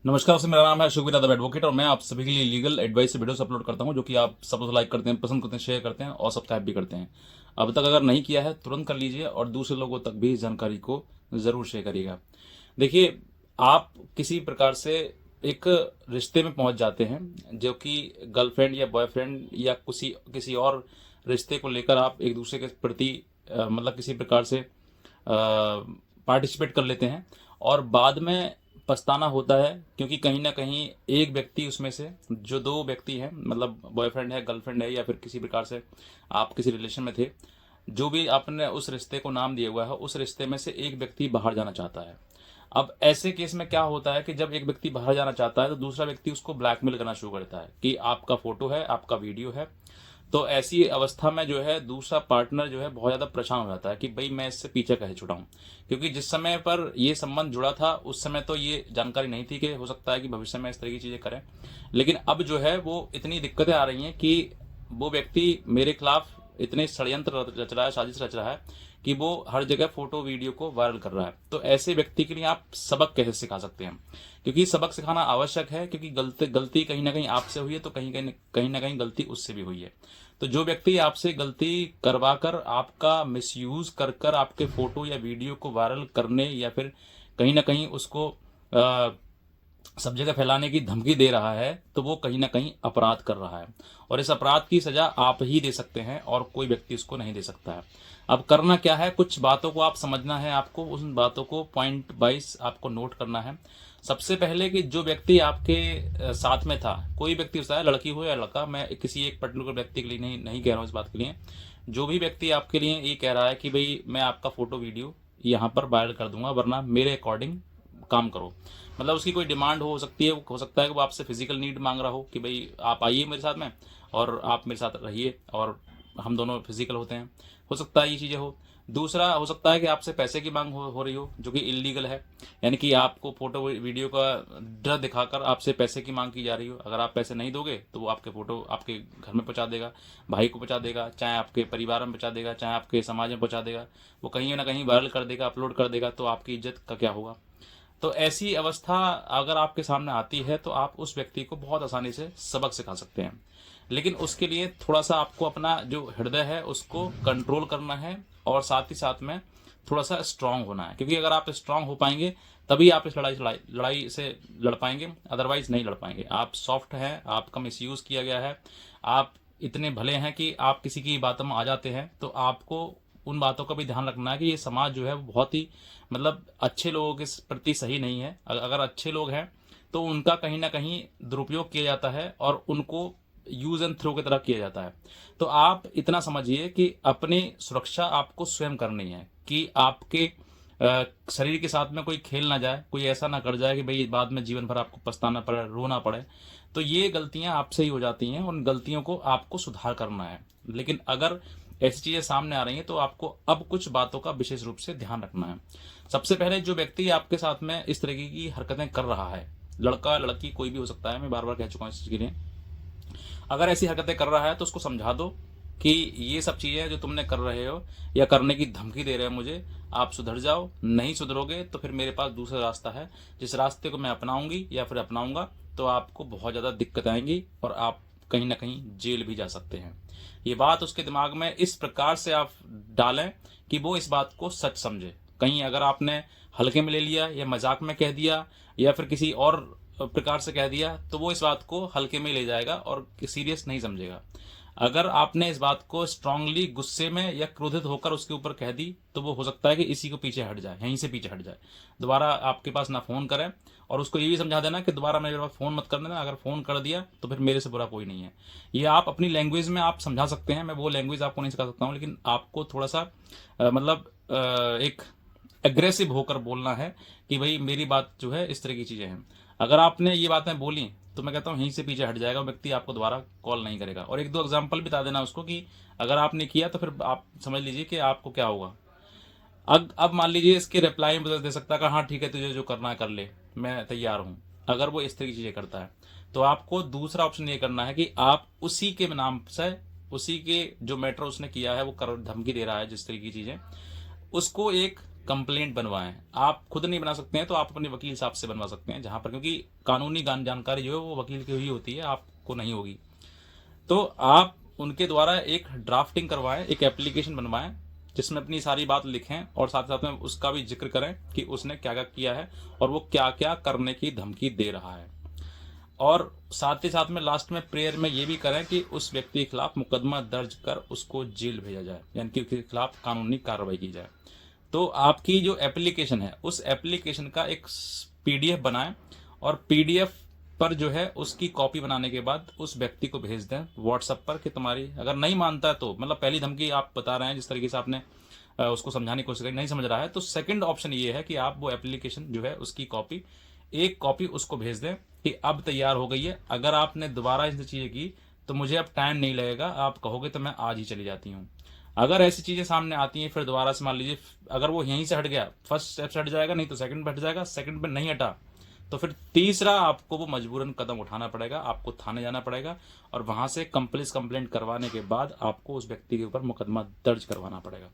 नमस्कार दोस्तों, मेरा नाम है अशोक यादव एडवोकेट और मैं आप सभी के लिए लीगल एडवाइस से वीडियोस अपलोड करता हूं जो कि आप सब लाइक करते हैं, पसंद करते हैं, शेयर करते हैं और सब्सक्राइब भी करते हैं। अब तक अगर नहीं किया है तुरंत कर लीजिए और दूसरे लोगों तक भी इस जानकारी को ज़रूर शेयर करिएगा। देखिए, आप किसी प्रकार से एक रिश्ते में पहुंच जाते हैं जो कि गर्लफ्रेंड या बॉयफ्रेंड या किसी किसी और रिश्ते को लेकर आप एक दूसरे के प्रति मतलब किसी प्रकार से पार्टिसिपेट कर लेते हैं और बाद में पछताना होता है, क्योंकि कहीं ना कहीं एक व्यक्ति उसमें से, जो दो व्यक्ति हैं मतलब बॉयफ्रेंड है, गर्लफ्रेंड है या फिर किसी प्रकार से आप किसी रिलेशन में थे, जो भी आपने उस रिश्ते को नाम दिया हुआ है, उस रिश्ते में से एक व्यक्ति बाहर जाना चाहता है। अब ऐसे केस में क्या होता है कि जब एक व्यक्ति बाहर जाना चाहता है तो दूसरा व्यक्ति उसको ब्लैकमेल करना शुरू करता है कि आपका फोटो है, आपका वीडियो है। तो ऐसी अवस्था में जो है दूसरा पार्टनर जो है बहुत ज़्यादा परेशान हो जाता है कि भाई मैं इससे पीछे कैसे छुड़ाऊं, क्योंकि जिस समय पर ये संबंध जुड़ा था उस समय तो ये जानकारी नहीं थी कि हो सकता है कि भविष्य में इस तरह की चीज़ें करें। लेकिन अब जो है वो इतनी दिक्कतें आ रही हैं कि वो व्यक्ति मेरे खिलाफ इतने षड्यंत्र रच रहा है, साजिश रच रहा है कि वो हर जगह फोटो वीडियो को वायरल कर रहा है। तो ऐसे व्यक्ति के लिए आप सबक कैसे सिखा सकते हैं, क्योंकि सबक सिखाना आवश्यक है, क्योंकि गलती गलती कहीं ना कहीं आपसे हुई है तो कहीं ना कहीं गलती उससे भी हुई है। तो जो व्यक्ति आपसे गलती करवा कर आपका मिसयूज कर कर आपके फोटो या वीडियो को वायरल करने या फिर कहीं ना कहीं उसको सब जगह फैलाने की धमकी दे रहा है, तो वो कहीं ना कहीं अपराध कर रहा है और इस अपराध की सजा आप ही दे सकते हैं और कोई व्यक्ति उसको नहीं दे सकता है। अब करना क्या है, कुछ बातों को आप समझना है, आपको उन बातों को पॉइंट वाइज आपको नोट करना है। सबसे पहले कि जो व्यक्ति आपके साथ में था, कोई व्यक्ति होता है, लड़की हो या लड़का, मैं किसी एक पर्टिकुलर व्यक्ति के लिए नहीं कह रहा हूँ इस बात के लिए। जो भी व्यक्ति आपके लिए ये कह रहा है कि भाई मैं आपका फोटो वीडियो यहाँ पर वायरल कर दूंगा वरना मेरे अकॉर्डिंग काम करो, मतलब उसकी कोई डिमांड हो सकती है, हो सकता है कि वो आपसे फिजिकल नीड मांग रहा हो कि भाई आप आइए मेरे साथ में और आप मेरे साथ रहिए और हम दोनों फिजिकल होते हैं, हो सकता है ये चीज़ें हो। दूसरा हो सकता है कि आपसे पैसे की मांग हो रही हो, जो कि इलीगल है, यानी कि आपको फोटो वीडियो का डर दिखाकर आपसे पैसे की मांग की जा रही हो। अगर आप पैसे नहीं दोगे तो वो आपके फोटो आपके घर में पहुंचा देगा, भाई को पहुंचा देगा, चाहे आपके परिवार में पहुंचा देगा, चाहे आपके समाज में पहुंचा देगा, वो कहीं ना कहीं वायरल कर देगा, अपलोड कर देगा, तो आपकी इज्जत का क्या होगा। तो ऐसी अवस्था अगर आपके सामने आती है तो आप उस व्यक्ति को बहुत आसानी से सबक सिखा सकते हैं, लेकिन उसके लिए थोड़ा सा आपको अपना जो हृदय है उसको कंट्रोल करना है और साथ ही साथ में थोड़ा सा स्ट्रांग होना है, क्योंकि अगर आप स्ट्रांग हो पाएंगे तभी आप इस लड़ाई से लड़ पाएंगे, अदरवाइज नहीं लड़ पाएंगे। आप सॉफ्ट हैं, आपका मिसयूज किया गया है, आप इतने भले हैं कि आप किसी की बातों में आ जाते हैं, तो आपको उन बातों का भी ध्यान रखना है कि ये समाज जो है वो बहुत ही मतलब अच्छे लोगों के प्रति सही नहीं है। अगर अच्छे लोग हैं तो उनका कहीं ना कहीं दुरुपयोग किया जाता है और उनको यूज एंड थ्रो की तरह किया जाता है। तो आप इतना समझिए कि अपनी सुरक्षा आपको स्वयं करनी है, कि आपके शरीर के साथ में कोई खेल ना जाए, कोई ऐसा ना कर जाए कि भाई बाद में जीवन भर आपको पछताना पड़े, रोना पड़े। तो ये गलतियां आपसे ही हो जाती हैं, उन गलतियों को आपको सुधार करना है। लेकिन अगर ऐसी चीजें सामने आ रही हैं तो आपको अब कुछ बातों का विशेष रूप से ध्यान रखना है। सबसे पहले जो व्यक्ति आपके साथ में इस तरीके की हरकतें कर रहा है, लड़का लड़की कोई भी हो सकता है, मैं बार बार कह चुका हूं इस चीज के लिए, अगर ऐसी हरकतें कर रहा है तो उसको समझा दो कि ये सब चीज़ें जो तुमने कर रहे हो या करने की धमकी दे रहे हो मुझे, आप सुधर जाओ। नहीं सुधरोगे तो फिर मेरे पास दूसरा रास्ता है, जिस रास्ते को मैं अपनाऊंगी या फिर अपनाऊंगा तो आपको बहुत ज़्यादा दिक्कत आएंगी और आप कहीं ना कहीं जेल भी जा सकते हैं। ये बात उसके दिमाग में इस प्रकार से आप डालें कि वो इस बात को सच समझे। कहीं अगर आपने हल्के में ले लिया या मजाक में कह दिया या फिर किसी और प्रकार से कह दिया तो वो इस बात को हल्के में ले जाएगा और सीरियस नहीं समझेगा। अगर आपने इस बात को स्ट्रांगली गुस्से में या क्रोधित होकर उसके ऊपर कह दी तो वो हो सकता है कि इसी को पीछे हट जाए, यहीं से पीछे हट जाए, दोबारा आपके पास ना फोन करें। और उसको ये भी समझा देना कि दोबारा मेरे पास फोन मत कर देना, अगर फोन कर दिया तो फिर मेरे से बुरा कोई नहीं है। ये आप अपनी लैंग्वेज में आप समझा सकते हैं, मैं वो लैंग्वेज आपको नहीं सिखा सकता हूँ, लेकिन आपको थोड़ा सा एक एग्रेसिव होकर बोलना है कि भाई मेरी बात जो है इस तरह की चीज़ें हैं। अगर आपने ये बातें बोली तो मैं कहता हूँ यहीं से पीछे हट जाएगा, व्यक्ति आपको दोबारा कॉल नहीं करेगा। और एक दो एग्जांपल बता देना उसको कि अगर आपने किया तो फिर आप समझ लीजिए कि आपको क्या होगा। अब मान लीजिए इसके रिप्लाई में दे सकता है कि हाँ ठीक है, तुझे जो करना है कर ले, मैं तैयार हूँ। अगर वो इस तरह की चीज़ें करता है तो आपको दूसरा ऑप्शन ये करना है कि आप उसी के नाम से, उसी के जो मैटर उसने किया है वो कर धमकी दे रहा है जिस तरह की चीज़ें, उसको एक कंप्लेंट बनवाएं। आप खुद नहीं बना सकते हैं तो आप अपने वकील साहब से बनवा सकते हैं, जहां पर, क्योंकि कानूनी जानकारी जो है वो वकील की ही होती है, आपको नहीं होगी। तो आप उनके द्वारा एक ड्राफ्टिंग करवाएं, एक एप्लीकेशन बनवाएं जिसमें अपनी सारी बात लिखें और साथ साथ में उसका भी जिक्र करें कि उसने क्या क्या किया है और वो क्या क्या करने की धमकी दे रहा है। और साथ ही साथ में लास्ट में प्रेयर में ये भी करें कि उस व्यक्ति के खिलाफ मुकदमा दर्ज कर उसको जेल भेजा जाए, यानी कि उसके खिलाफ कानूनी कार्रवाई की जाए। तो आपकी जो एप्लीकेशन है उस एप्लीकेशन का एक पीडीएफ बनाएं और पीडीएफ पर जो है उसकी कॉपी बनाने के बाद उस व्यक्ति को भेज दें व्हाट्सएप पर कि तुम्हारी, अगर नहीं मानता है तो, मतलब पहली धमकी आप बता रहे हैं जिस तरीके से आपने उसको समझाने की कोशिश करी, नहीं समझ रहा है, तो सेकंड ऑप्शन ये है कि आप वो एप्लीकेशन जो है उसकी कॉपी, एक कॉपी उसको भेज दें कि अब तैयार हो गई है, अगर आपने दोबारा इस चीज़ें की तो मुझे अब टाइम नहीं लगेगा, आप कहोगे तो मैं आज ही चली जाती हूँ। अगर ऐसी चीज़ें सामने आती हैं फिर दोबारा से मान लीजिए अगर वो यहीं से हट गया, फर्स्ट स्टेप से हट जाएगा, नहीं तो सेकंड पे हट जाएगा, सेकंड पे नहीं हटा तो फिर तीसरा आपको वो मजबूरन कदम उठाना पड़ेगा, आपको थाने जाना पड़ेगा और वहां से कंप्लेंट करवाने के बाद आपको उस व्यक्ति के ऊपर मुकदमा दर्ज करवाना पड़ेगा।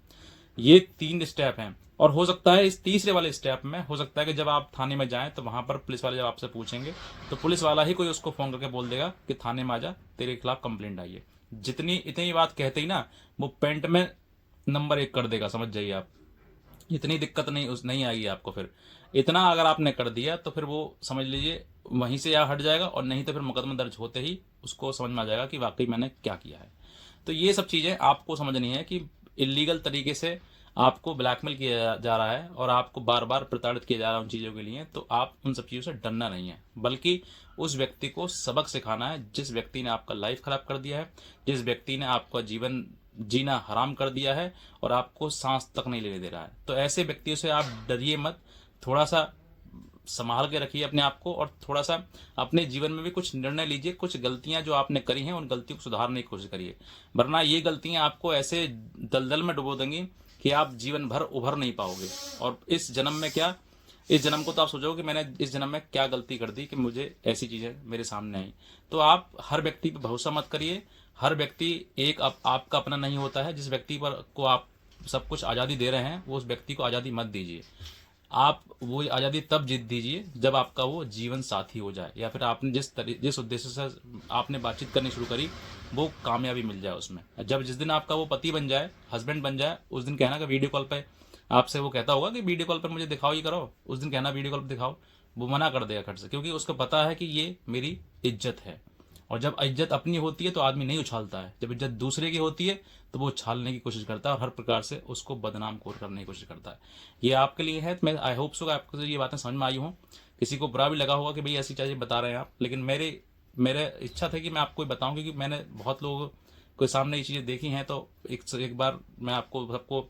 ये 3 स्टेप हैं। और हो सकता है इस तीसरे वाले स्टेप में हो सकता है कि जब आप थाने में जाएं तो वहां पर पुलिस वाले जब आपसे पूछेंगे तो पुलिस वाला ही कोई उसको फोन करके बोल देगा कि थाने में आ जा, तेरे खिलाफ कंप्लेंट आई है। इतनी बात कहते ही ना वो पेंट में नंबर 1 कर देगा, समझ जाइए आप। इतनी दिक्कत नहीं आएगी आपको। फिर इतना अगर आपने कर दिया तो फिर वो समझ लीजिए वहीं से या हट जाएगा, और नहीं तो फिर मुकदमा दर्ज होते ही उसको समझ में आ जाएगा कि वाकई मैंने क्या किया है। तो ये सब चीज़ें आपको समझनी है कि इलीगल तरीके से आपको ब्लैकमेल किया जा रहा है और आपको बार बार प्रताड़ित किया जा रहा है उन चीज़ों के लिए, तो आप उन सब चीज़ों से डरना नहीं है, बल्कि उस व्यक्ति को सबक सिखाना है जिस व्यक्ति ने आपका लाइफ खराब कर दिया है, जिस व्यक्ति ने आपका जीवन जीना हराम कर दिया है और आपको सांस तक नहीं लेने दे रहा है। तो ऐसे व्यक्तियों से आप डरिए मत, थोड़ा सा संभाल के रखिए अपने आप को और थोड़ा सा अपने जीवन में भी कुछ निर्णय लीजिए। कुछ गलतियां जो आपने करी हैं उन गलतियों को सुधारने की कोशिश करिए, वरना ये गलतियां आपको ऐसे दलदल में डुबो देंगी कि आप जीवन भर उभर नहीं पाओगे। और इस जन्म में क्या, इस जन्म को तो आप सोचोगे कि मैंने इस जन्म में क्या गलती कर दी कि मुझे ऐसी चीज़ें मेरे सामने आई। तो आप हर व्यक्ति पर भरोसा मत करिए, हर व्यक्ति एक आपका अपना नहीं होता है। जिस व्यक्ति पर को आप सब कुछ आज़ादी दे रहे हैं वो उस व्यक्ति को आज़ादी मत दीजिए। आप वो आज़ादी तब जीत दीजिए जब आपका वो जीवन साथी हो जाए, या फिर आपने जिस उद्देश्य से आपने बातचीत करनी शुरू करी वो कामयाबी मिल जाए उसमें। जब जिस दिन आपका वो पति बन जाए, हस्बैंड बन जाए, उस दिन कहना कि वीडियो कॉल पे आपसे वो कहता होगा कि वीडियो कॉल पर मुझे दिखाओ, ये करो, उस दिन कहना वीडियो कॉल पर दिखाओ, वो मना कर देगा खट से, क्योंकि उसको पता है कि ये मेरी इज्जत है। और जब इज्जत अपनी होती है तो आदमी नहीं उछालता है, जब इज्जत दूसरे की होती है तो वो उछालने की कोशिश करता है और हर प्रकार से उसको बदनाम करने की कोशिश करता है। ये आपके लिए है। मैं आई होप सो आपको ये बातें समझ में आई हों। किसी को बुरा भी लगा होगा कि भाई ऐसी चीज़ें बता रहे हैं आप, लेकिन मेरे इच्छा थी कि मैं आपको बताऊं, क्योंकि मैंने बहुत लोगों के सामने ये चीज़ें देखी हैं। तो एक बार मैं आपको सबको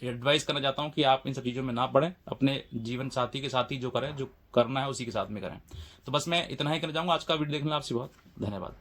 एडवाइस करना चाहता हूं कि आप इन सब चीज़ों में ना पड़ें, अपने जीवन साथी के साथ ही जो करें, जो करना है उसी के साथ में करें। तो बस मैं इतना ही करना चाहूँगा। आज का वीडियो देखने आपसे बहुत धन्यवाद।